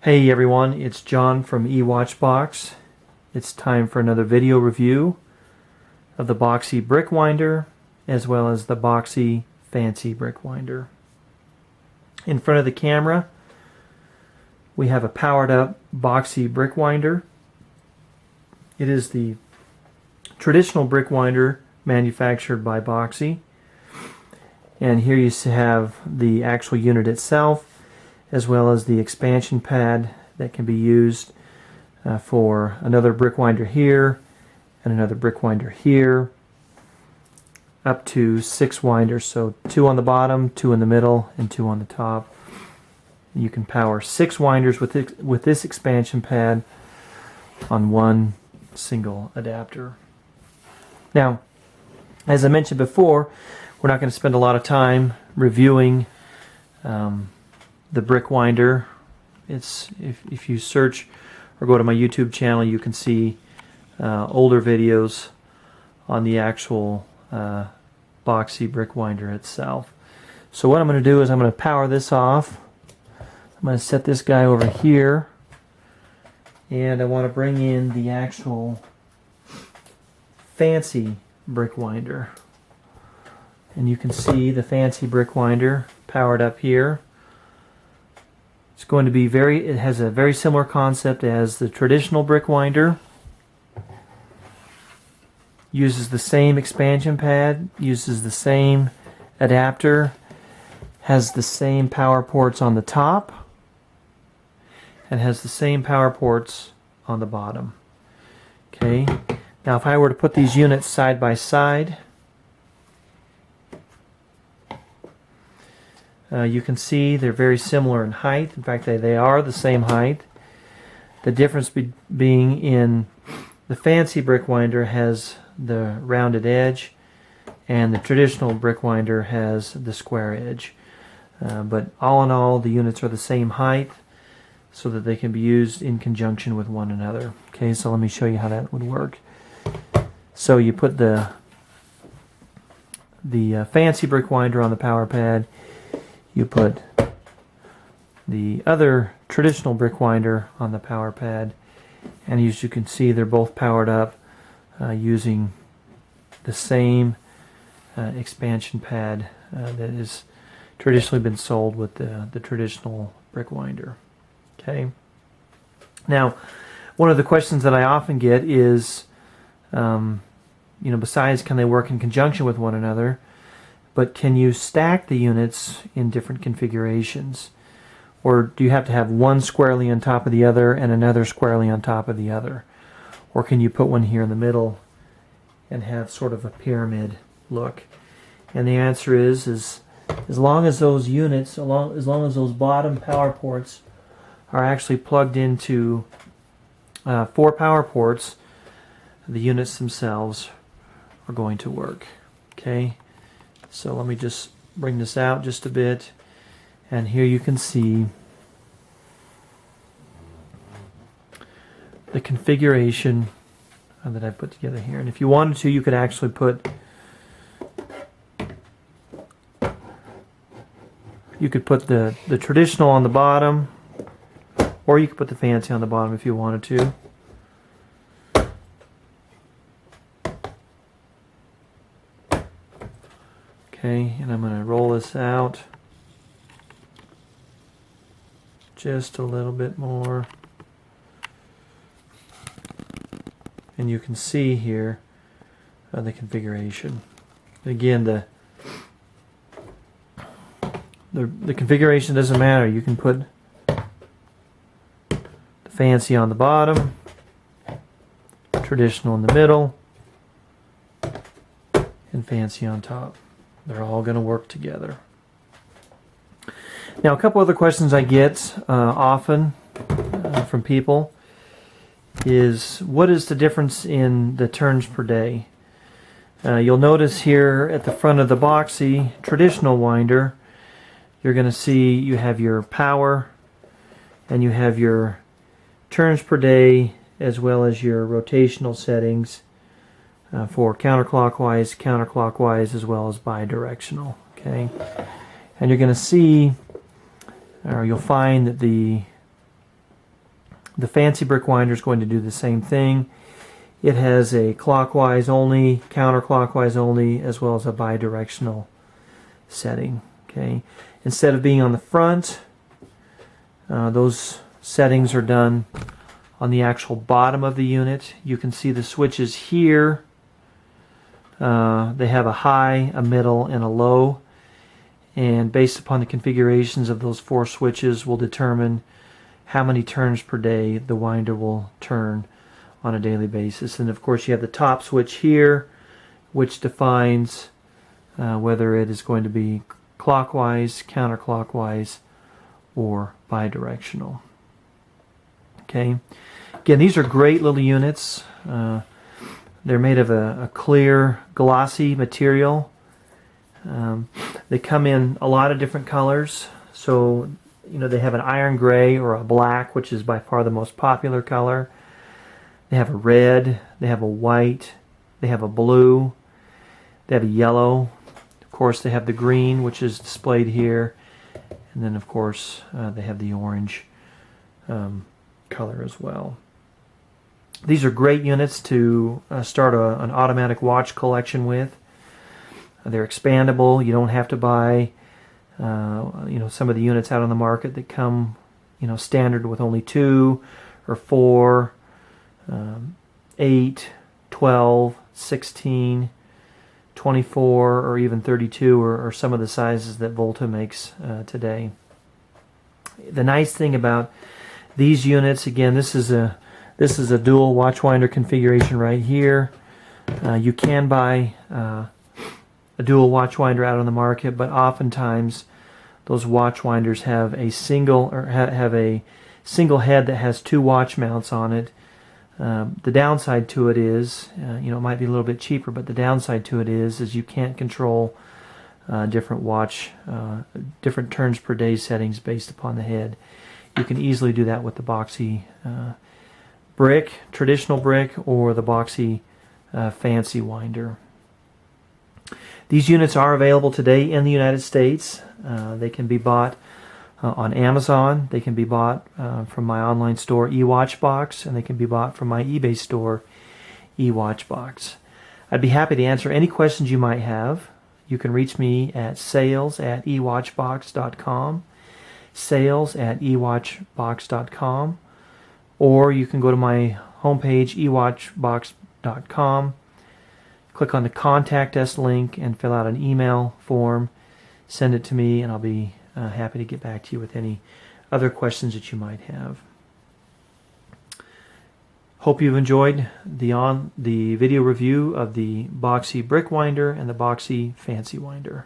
Hey everyone, it's John from eWatchbox. It's time for another video review of the BOXY brick winder as well as the BOXY fancy brick winder. In front of the camera we have a powered up BOXY brick winder. It is the traditional brick winder manufactured by BOXY, and here you have the actual unit itself as well as the expansion pad that can be used for another brick winder here and another brick winder here, up to 6 winders, so 2 on the bottom, 2 in the middle, and 2 on the top. You can power 6 winders with this expansion pad on one single adapter. Now, as I mentioned before, we're not going to spend a lot of time reviewing the brick winder. It's if you search or go to my YouTube channel, you can see older videos on the actual BOXY brick winder itself. So what I'm going to do is I'm going to power this off. I'm going to set this guy over here, and I want to bring in the actual fancy brick winder. And you can see the fancy brick winder powered up here. It's going to be it has a very similar concept as the traditional brick winder. Uses the same expansion pad, uses the same adapter, has the same power ports on the top, and has the same power ports on the bottom. Okay, now if I were to put these units side by side, you can see they're very similar in height. In fact, they are the same height. The difference being in the fancy brick winder has the rounded edge, and the traditional brick winder has the square edge. But all in all, the units are the same height, so that they can be used in conjunction with one another. Okay, so let me show you how that would work. So you put the fancy brick winder on the power pad. You put the other traditional brick winder on the power pad, and as you can see, they're both powered up using the same expansion pad that has traditionally been sold with the traditional brick winder. Okay. Now, one of the questions that I often get is, besides can they work in conjunction with one another, but can you stack the units in different configurations? Or do you have to have one squarely on top of the other and another squarely on top of the other? Or can you put one here in the middle and have sort of a pyramid look? And the answer is as long as those units, as long as those bottom power ports are actually plugged into 4 power ports, the units themselves are going to work. Okay. So let me just bring this out just a bit, and here you can see the configuration that I put together here. And if you wanted to, you could actually put the traditional on the bottom, or you could put the fancy on the bottom if you wanted to. Okay, and I'm going to roll this out just a little bit more. And you can see here the configuration. Again, the configuration doesn't matter. You can put the fancy on the bottom, traditional in the middle, and fancy on top. They're all going to work together. Now, a couple other questions I get often from people is, what is the difference in the turns per day? You'll notice here at the front of the BOXY traditional winder, you're going to see you have your power and you have your turns per day as well as your rotational settings for counterclockwise, as well as bidirectional. Okay, and you're going to see, or you'll find that the The fancy brick winder is going to do the same thing. It has a clockwise only, counterclockwise only, as well as a bidirectional setting. Okay, instead of being on the front, those settings are done on the actual bottom of the unit. You can see the switches here. They have a high, a middle, and a low. And based upon the configurations of those 4 switches will determine how many turns per day the winder will turn on a daily basis. And of course you have the top switch here, which defines whether it is going to be clockwise, counterclockwise, or bidirectional. Okay. Again, these are great little units. They're made of a clear, glossy material. They come in a lot of different colors. So, they have an iron gray or a black, which is by far the most popular color. They have a red, they have a white, they have a blue, they have a yellow. Of course, they have the green, which is displayed here. And then, of course, they have the orange color as well. These are great units to start an automatic watch collection with. They're expandable. You don't have to buy some of the units out on the market that come standard with only 2 or 4, 8, 12, 16, 24, or even 32 or some of the sizes that Volta makes today. The nice thing about these units, again, this is a dual watch winder configuration right here. You can buy a dual watch winder out on the market, but oftentimes those watch winders have a single head that has 2 watch mounts on it. The downside to it is, it might be a little bit cheaper, but the downside to it is you can't control different turns per day settings based upon the head. You can easily do that with the BOXY brick, traditional brick, or the BOXY fancy winder. These units are available today in the United States. They can be bought on Amazon. They can be bought from my online store, eWatchbox, and they can be bought from my eBay store, eWatchbox. I'd be happy to answer any questions you might have. You can reach me at sales@eWatchbox.com, sales@eWatchbox.com, or you can go to my homepage, eWatchbox.com, click on the Contact Us link and fill out an email form. Send it to me, and I'll be happy to get back to you with any other questions that you might have. Hope you've enjoyed the video review of the BOXY brick winder and the BOXY fancy winder.